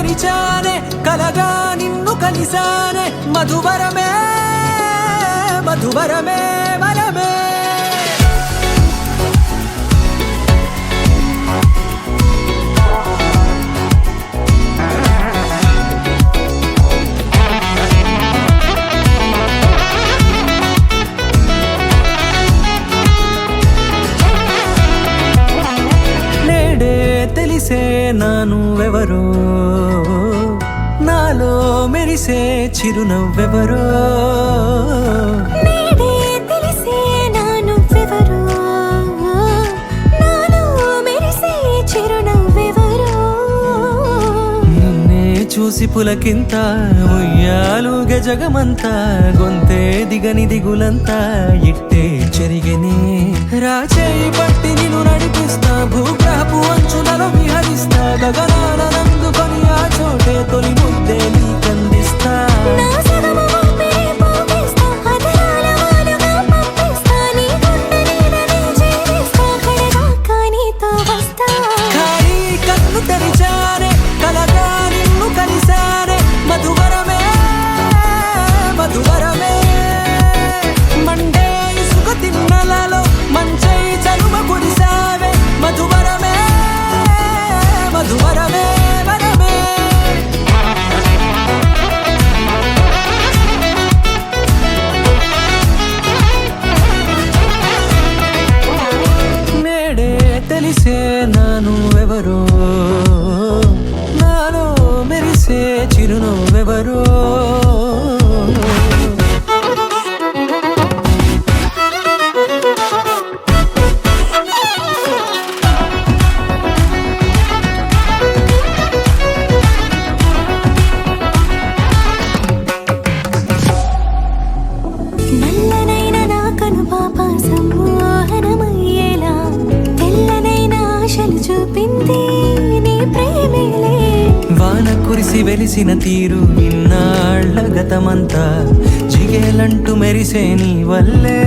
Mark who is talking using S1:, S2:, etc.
S1: తెరిచానే కలగా నిన్ను కలిసానే మధువరమే మధువరమే వరమే తెలిసే నానువెవరో నాలో మెరిసే చిరునవ్వెవరో
S2: నేడే తెలిసే నానువెవరో నాలో మెరిసే చిరునవ్వెవరో
S1: నిన్నే చూసి పులకింత ఉయ్యాలుగే జగమంతా గొంతే దిగని దిగులంతా ఇట్టే చెరిగెనే రాచేయి పట్టి నిన్ను నడిపిస్తా భూగ్రహపు అంచులలో విహరిస్తా గగనాల నందుకొని ఆ చోటే తొలి ముద్దే నీకందిస్తా
S2: నా సగము ఊపిరి పోగిస్తా అదరాల వాలుగా పంపిస్తా నీ గుండె నీడనే చేరిస్తా కడదాకా నీతో వస్తా
S1: ఖాళీ కన్ను తెరిచానే కలగా నిన్ను కలిసానే మధువరమే మధువరమే మండే ఇసుక తిన్నలలో మంచై చలువ కురిసావే మధువరమే మధువరమే వరమే నేడే తెలిసే నానువెవరో నాలో మెరిసే చిరునవ్వెవరో
S2: నల్లనైన నా కనుపాప సమ్మోహనమయ్యేలా తెల్లనైన ఆశలు చూపింది నీ ప్రేమేలే
S1: వాన కురిసి వెలిసిన తీరు ఇన్నాళ్ల గతమంతా జిగేలంటూ మెరిసే నీ వల్లే